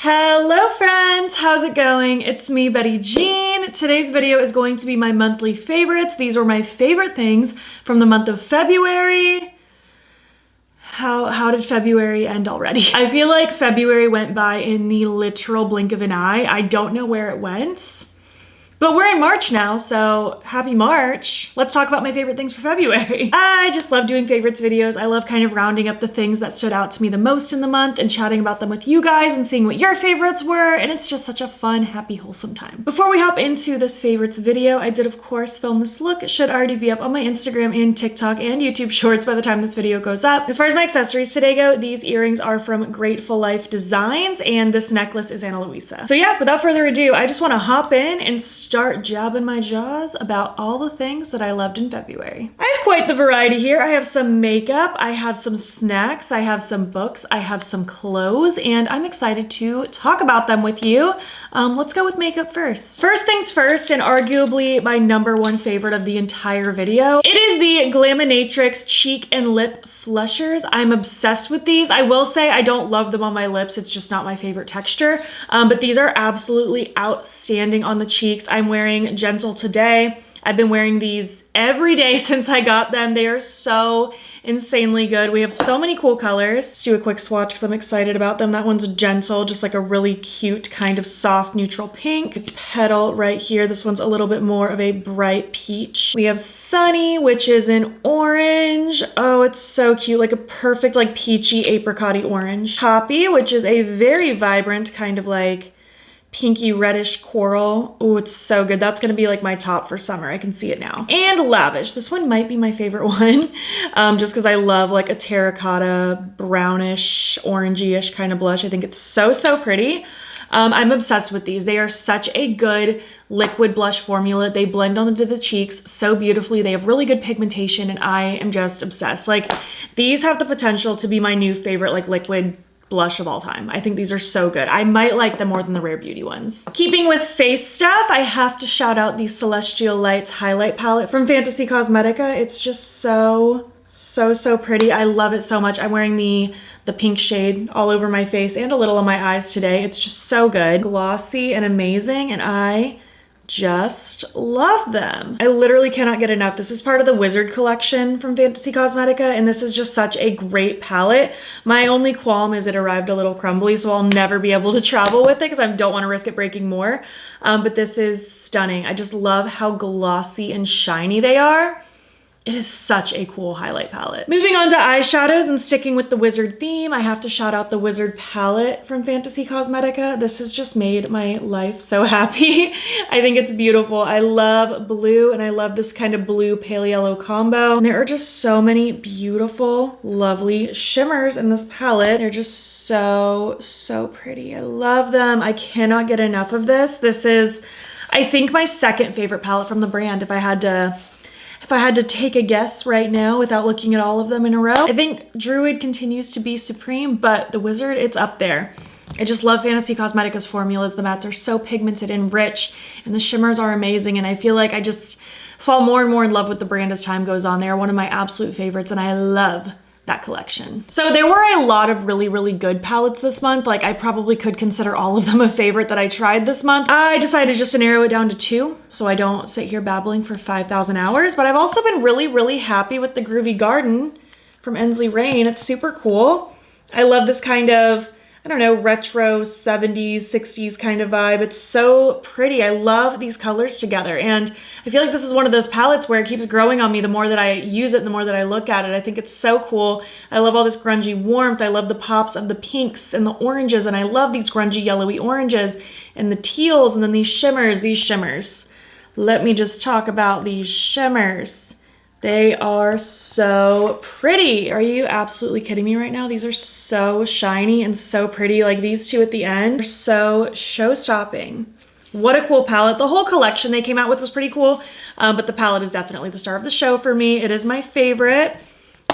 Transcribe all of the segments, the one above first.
Hello friends, how's it going? It's me, Betty Jean. Today's video is going to be my monthly favorites. These were my favorite things from the month of February. How did February end already? I feel like February went by in the literal blink of an eye. I don't know where it went. But we're in March now, so happy March. Let's talk about my favorite things for February. I just love doing favorites videos. I love kind of rounding up the things that stood out to me the most in the month and chatting about them with you guys and seeing what your favorites were, and it's just such a fun, happy, wholesome time. Before we hop into this favorites video, I did of course film this look. It should already be up on my Instagram and TikTok and YouTube Shorts by the time this video goes up. As far as my accessories today go, these earrings are from Grateful Life Designs, and this necklace is Ana Luisa. So yeah, without further ado, I just wanna hop in and start jabbing my jaws about all the things that I loved in February. I have quite the variety here. I have some makeup, I have some snacks, I have some books, I have some clothes, and I'm excited to talk about them with you. Let's go with makeup first. First things first, and arguably my #1 favorite of the entire video, it is the Glaminatrix Cheek and Lip Flushers. I'm obsessed with these. I will say I don't love them on my lips. It's just not my favorite texture, but these are absolutely outstanding on the cheeks. I'm wearing Gentle today. I've been wearing these every day since I got them. They are so insanely good. We have so many cool colors. Let's do a quick swatch because I'm excited about them. That one's Gentle, just like a really cute kind of soft neutral pink. Petal right here. This one's a little bit more of a bright peach. We have Sunny, which is in orange. Oh, it's so cute. Like a perfect like peachy apricot-y orange. Poppy, which is a very vibrant kind of like pinky reddish coral. Oh, it's so good. That's gonna be like my top for summer. I can see it now. And Lavish. This one might be my favorite one, just because I love like a terracotta, brownish, orangey-ish kind of blush. I think it's so, so pretty. I'm obsessed with these. They are such a good liquid blush formula. They blend onto the cheeks so beautifully. They have really good pigmentation, and I am just obsessed. Like, these have the potential to be my new favorite like liquid blush of all time. I think these are so good. I might like them more than the Rare Beauty ones. Keeping with face stuff, I have to shout out the Celestial Lights highlight palette from Fantasy Cosmetica. It's just so, so, so pretty. I love it so much. I'm wearing the pink shade all over my face and a little on my eyes today. It's just so good. Glossy and amazing, and I just love them. I literally cannot get enough. This is part of the Wizard collection from Fantasy Cosmetica, and this is just such a great palette. My only qualm is it arrived a little crumbly, so I'll never be able to travel with it because I don't want to risk it breaking more. But this is stunning. I just love how glossy and shiny they are. It is such a cool highlight palette. Moving on to eyeshadows and sticking with the Wizard theme, I have to shout out the Wizard palette from Fantasy Cosmetica. This has just made my life so happy. I think it's beautiful. I love blue, and I love this kind of blue pale yellow combo. And there are just so many beautiful, lovely shimmers in this palette. They're just so, so pretty. I love them. I cannot get enough of this. This is, I think, my second favorite palette from the brand if I had to take a guess right now without looking at all of them in a row. I think Druid continues to be supreme, but the Wizard, it's up there. I just love Fantasy Cosmetica's formulas. The mattes are so pigmented and rich, and the shimmers are amazing, and I feel like I just fall more and more in love with the brand as time goes on. They are one of my absolute favorites, and I love that collection. So there were a lot of really, really good palettes this month. Like, I probably could consider all of them a favorite that I tried this month. I decided just to narrow it down to 2 so I don't sit here babbling for 5,000 hours. But I've also been really, really happy with the Groovy Garden from Ensley Rain. It's super cool. I love this kind of, I don't know, retro 70s, 60s kind of vibe. It's so pretty. I love these colors together. And I feel like this is one of those palettes where it keeps growing on me the more that I use it, the more that I look at it. I think it's so cool. I love all this grungy warmth. I love the pops of the pinks and the oranges. And I love these grungy yellowy oranges and the teals, and then these shimmers, Let me just talk about these shimmers. They are so pretty. Are you absolutely kidding me right now? These are so shiny and so pretty. Like, these two at the end are so show-stopping. What a cool palette. The whole collection they came out with was pretty cool, but the palette is definitely the star of the show for me. It is my favorite.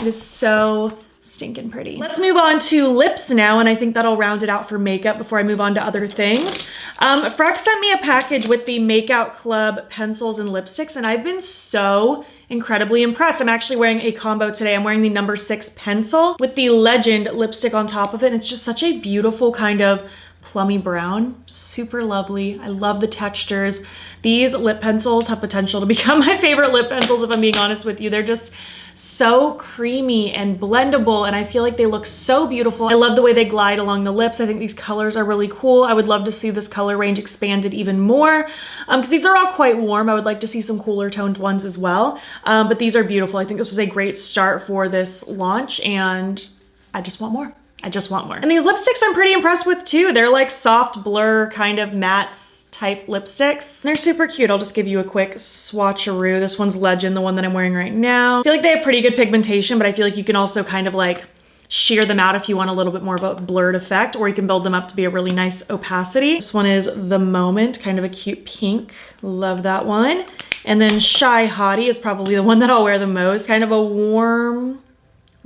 It is so stinking pretty. Let's move on to lips now, and I think that'll round it out for makeup before I move on to other things. Freck sent me a package with the Makeout Club pencils and lipsticks, and I've been so incredibly impressed. I'm actually wearing a combo today. I'm wearing the No. 6 pencil with the Legend lipstick on top of it, and it's just such a beautiful kind of plummy brown. Super lovely. I love the textures. These lip pencils have potential to become my favorite lip pencils, if I'm being honest with you. They're just so creamy and blendable, and I feel like they look so beautiful. I love the way they glide along the lips. I think these colors are really cool. I would love to see this color range expanded even more, because these are all quite warm. I would like to see some cooler toned ones as well, but these are beautiful. I think this was a great start for this launch, and I just want more. I just want more. And these lipsticks I'm pretty impressed with too. They're like soft blur kind of mattes type lipsticks. They're super cute. I'll just give you a quick swatcheroo. This one's Legend, the one that I'm wearing right now. I feel like they have pretty good pigmentation, but I feel like you can also kind of like sheer them out if you want a little bit more of a blurred effect, or you can build them up to be a really nice opacity. This one is The Moment, kind of a cute pink. Love that one. And then Shy Hottie is probably the one that I'll wear the most. Kind of a warm,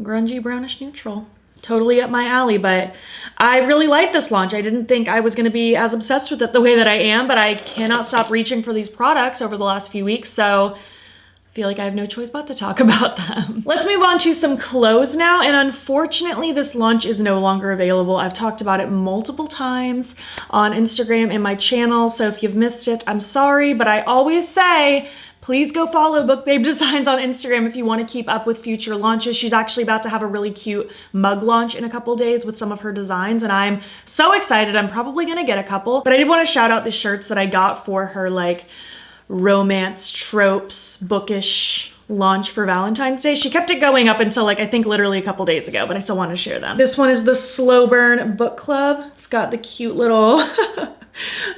grungy brownish neutral. Totally up my alley, but I really like this launch. I didn't think I was gonna be as obsessed with it the way that I am, but I cannot stop reaching for these products over the last few weeks, so I feel like I have no choice but to talk about them. Let's move on to some clothes now, and unfortunately this launch is no longer available. I've talked about it multiple times on Instagram and my channel, so if you've missed it, I'm sorry, but I always say, please go follow Book Babe Designs on Instagram if you want to keep up with future launches. She's actually about to have a really cute mug launch in a couple days with some of her designs, and I'm so excited. I'm probably gonna get a couple, but I did want to shout out the shirts that I got for her like romance tropes bookish launch for Valentine's Day. She kept it going up until like I think literally a couple days ago, but I still want to share them. This one is the Slow Burn Book Club. It's got the cute little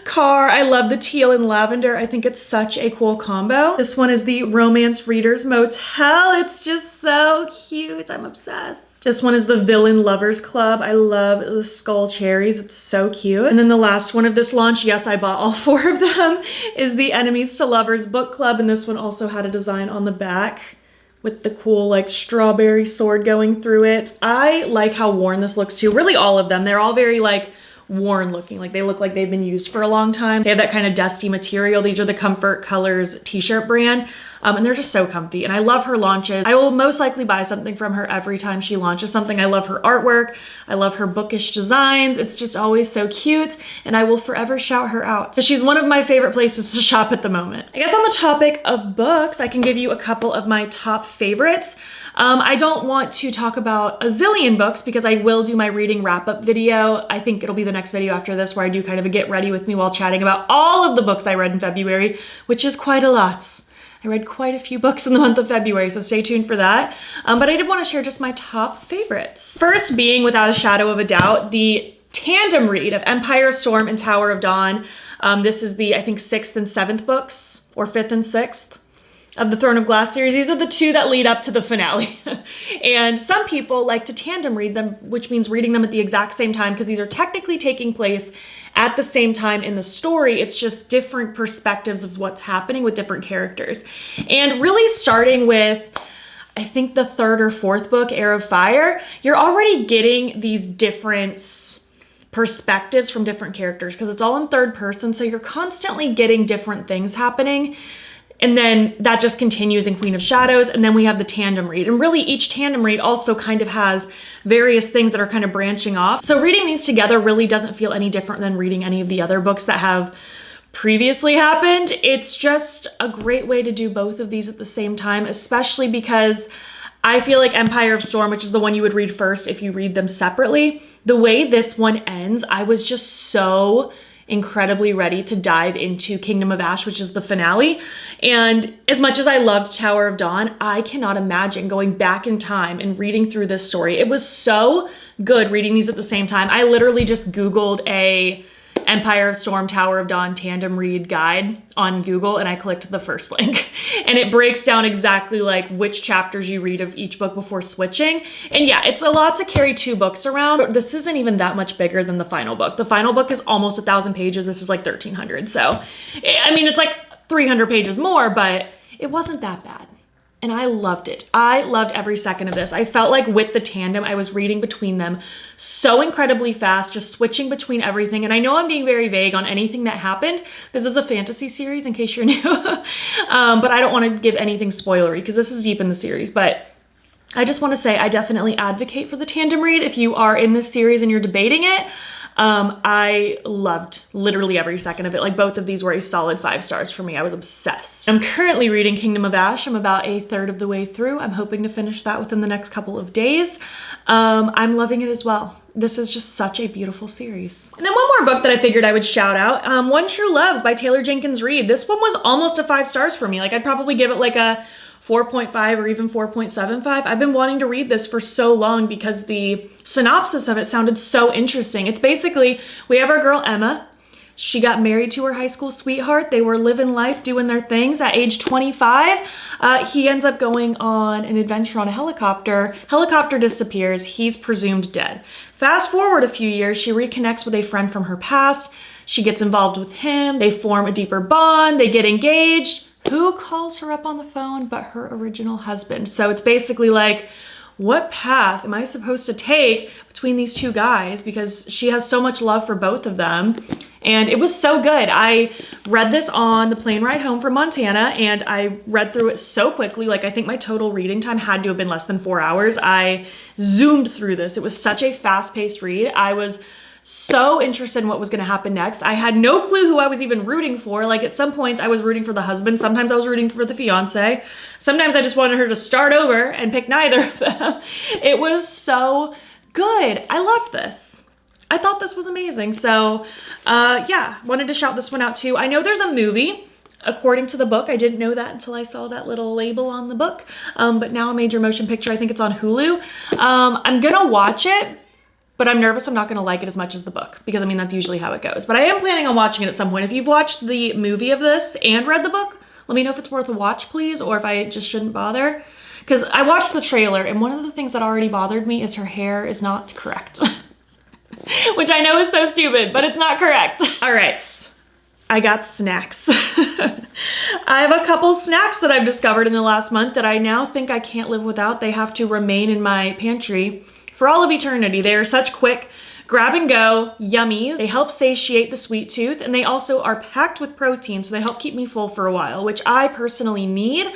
car. I love the teal and lavender. I think it's such a cool combo. This one is the Romance Readers Motel. It's just so cute. I'm obsessed. This one is the Villain Lovers Club. I love the skull cherries. It's so cute. And then the last one of this launch, yes, I bought all 4 of them, is the Enemies to Lovers Book Club. And this one also had a design on the back with the cool like strawberry sword going through it. I like how worn this looks too. Really all of them. They're all very like worn looking, like they look like they've been used for a long time. They have that kind of dusty material. These are the Comfort Colors t-shirt brand, and they're just so comfy, and I love her launches. I will most likely buy something from her every time she launches something. I love her artwork. I love her bookish designs. It's just always so cute, and I will forever shout her out. So she's one of my favorite places to shop at the moment. I guess on the topic of books, I can give you a couple of my top favorites. I don't want to talk about a zillion books because I will do my reading wrap-up video. I think it'll be the next video after this where I do kind of a get ready with me while chatting about all of the books I read in February, which is quite a lot. I read quite a few books in the month of February, so stay tuned for that. But I did want to share just my top favorites. First being, without a shadow of a doubt, the tandem read of Empire of Storm and Tower of Dawn. This is the, I think, 6th and 7th books, or 5th and 6th. Of the Throne of Glass series. These are the 2 that lead up to the finale. And some people like to tandem read them, which means reading them at the exact same time, because these are technically taking place at the same time in the story. It's just different perspectives of what's happening with different characters. And really starting with, I think the 3rd or 4th book, Heir of Fire, you're already getting these different perspectives from different characters because it's all in 3rd person. So you're constantly getting different things happening. And then that just continues in Queen of Shadows. And then we have the tandem read. And really each tandem read also kind of has various things that are kind of branching off. So reading these together really doesn't feel any different than reading any of the other books that have previously happened. It's just a great way to do both of these at the same time, especially because I feel like Empire of Storm, which is the one you would read first if you read them separately, the way this one ends, I was just so incredibly ready to dive into Kingdom of Ash, which is the finale. And as much as I loved Tower of Dawn, I cannot imagine going back in time and reading through this story. It was so good reading these at the same time. I literally just Googled a Empire of Storm, Tower of Dawn tandem read guide on Google, and I clicked the first link. And it breaks down exactly like which chapters you read of each book before switching. And yeah, it's a lot to carry 2 books around, but this isn't even that much bigger than the final book. The final book is almost 1,000 pages. This is like 1,300. So, I mean, it's like 300 pages more, but it wasn't that bad. And I loved it. I loved every second of this. I felt like with the tandem, I was reading between them so incredibly fast, just switching between everything. And I know I'm being very vague on anything that happened. This is a fantasy series in case you're new, but I don't want to give anything spoilery because this is deep in the series. But I just want to say I definitely advocate for the tandem read if you are in this series and you're debating it. I loved literally every second of it. Like both of these were a solid 5 stars for me. I was obsessed. I'm currently reading Kingdom of Ash. I'm about 1/3 of the way through. I'm hoping to finish that within the next couple of days. I'm loving it as well. This is just such a beautiful series. And then one more book that I figured I would shout out, One True Loves by Taylor Jenkins Reid. This one was almost a 5 stars for me. Like I'd probably give it like a 4.5 or even 4.75. I've been wanting to read this for so long because the synopsis of it sounded so interesting. It's basically, we have our girl Emma. She got married to her high school sweetheart. They were living life, doing their things. At age 25, he ends up going on an adventure on a helicopter. Helicopter disappears. He's presumed dead. Fast forward a few years, she reconnects with a friend from her past. She gets involved with him. They form a deeper bond. They get engaged. Who calls her up on the phone but her original husband? So it's basically like, what path am I supposed to take between these two guys? Because she has so much love for both of them. And it was so good. I read this on the plane ride home from Montana and I read through it so quickly. Like I think my total reading time had to have been less than 4 hours. I zoomed through this. It was such a fast-paced read. I was so interested in what was going to happen next. I had no clue who I was even rooting for. Like at some points I was rooting for the husband. Sometimes I was rooting for the fiance. Sometimes I just wanted her to start over and pick neither of them. It was so good. I loved this. I thought this was amazing. So yeah, wanted to shout this one out too. I know there's a movie according to the book. I didn't know that until I saw that little label on the book. But now a major motion picture. I think it's on Hulu. I'm gonna watch it. But I'm nervous I'm not gonna like it as much as the book because I mean, that's usually how it goes. But I am planning on watching it at some point. If you've watched the movie of this and read the book, let me know if it's worth a watch, please, or if I just shouldn't bother. Because I watched the trailer and one of the things that already bothered me is her hair is not correct. Which I know is so stupid, but it's not correct. All right, I got snacks. I have a couple snacks that I've discovered in the last month that I now think I can't live without. They have to remain in my pantry for all of eternity. They are such quick grab and go yummies. They help satiate the sweet tooth and they also are packed with protein, so they help keep me full for a while, which I personally need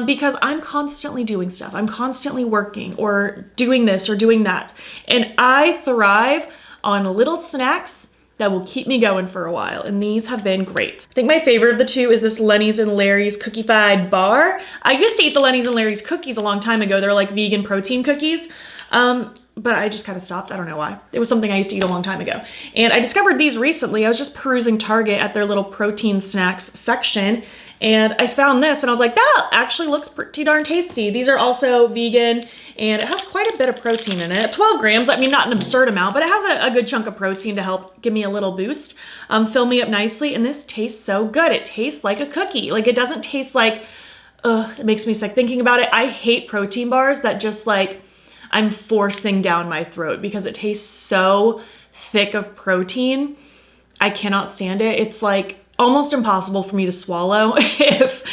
because I'm constantly doing stuff. I'm constantly working or doing this or doing that. And I thrive on little snacks that will keep me going for a while, and these have been great. I think my favorite of the two is this Lenny's and Larry's Cookified Bar. I used to eat the Lenny's and Larry's cookies a long time ago. They're like vegan protein cookies. But I just kind of stopped. I don't know why. It was something I used to eat a long time ago. And I discovered these recently. I was just perusing Target at their little protein snacks section. And I found this and I was like, that actually looks pretty darn tasty. These are also vegan and it has quite a bit of protein in it. 12 grams, I mean, not an absurd amount, but it has a good chunk of protein to help give me a little boost, fill me up nicely. And this tastes so good. It tastes like a cookie. Like it doesn't taste like, it makes me sick thinking about it. I hate protein bars that just like, I'm forcing down my throat because it tastes so thick of protein. I cannot stand it. It's like almost impossible for me to swallow if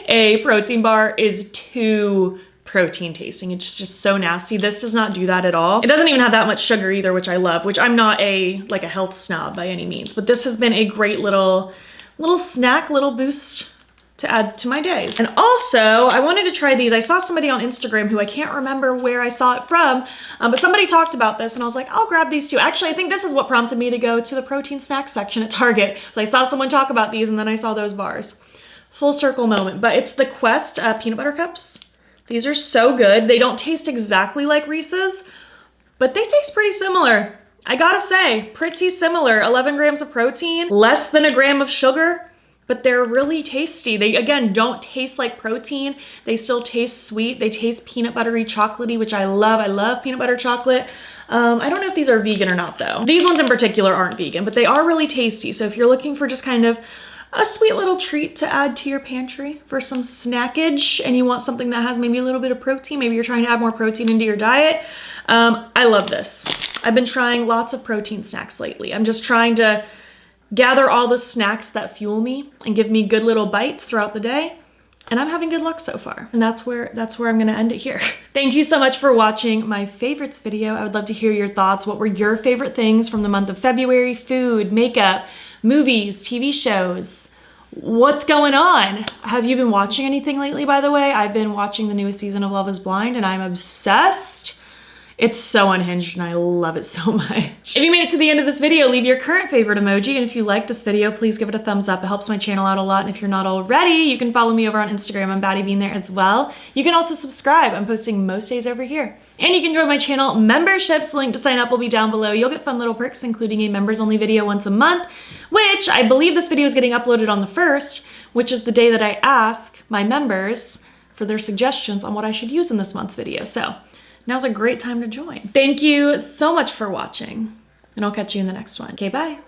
a protein bar is too protein tasting. It's just so nasty. This does not do that at all. It doesn't even have that much sugar either, which I love, which I'm not like a health snob by any means, but this has been a great little snack, little boost to add to my days. And also, I wanted to try these. I saw somebody on Instagram who I can't remember where I saw it from, but somebody talked about this and I was like, I'll grab these too. Actually, I think this is what prompted me to go to the protein snack section at Target. So I saw someone talk about these and then I saw those bars. Full circle moment, but it's the Quest peanut butter cups. These are so good. They don't taste exactly like Reese's, but they taste pretty similar. I gotta say, pretty similar. 11 grams of protein, less than a gram of sugar, but they're really tasty. They, again, don't taste like protein. They still taste sweet. They taste peanut buttery chocolatey, which I love. I love peanut butter chocolate. I don't know if these are vegan or not though. These ones in particular aren't vegan, but they are really tasty. So if you're looking for just kind of a sweet little treat to add to your pantry for some snackage and you want something that has maybe a little bit of protein, maybe you're trying to add more protein into your diet, I love this. I've been trying lots of protein snacks lately. I'm just trying to gather all the snacks that fuel me and give me good little bites throughout the day. And I'm having good luck so far. And that's where I'm gonna end it here. Thank you so much for watching my favorites video. I would love to hear your thoughts. What were your favorite things from the month of February? Food, makeup, movies, TV shows. What's going on? Have you been watching anything lately, by the way? I've been watching the newest season of Love is Blind and I'm obsessed. It's so unhinged and I love it so much. If you made it to the end of this video, leave your current favorite emoji. And if you like this video, please give it a thumbs up. It helps my channel out a lot. And if you're not already, you can follow me over on Instagram. I'm battybean there as well. You can also subscribe. I'm posting most days over here. And you can join my channel memberships. The link to sign up will be down below. You'll get fun little perks, including a members only video once a month, which I believe this video is getting uploaded on the 1st, which is the day that I ask my members for their suggestions on what I should use in this month's video. So now's a great time to join. Thank you so much for watching, and I'll catch you in the next one. Okay, bye.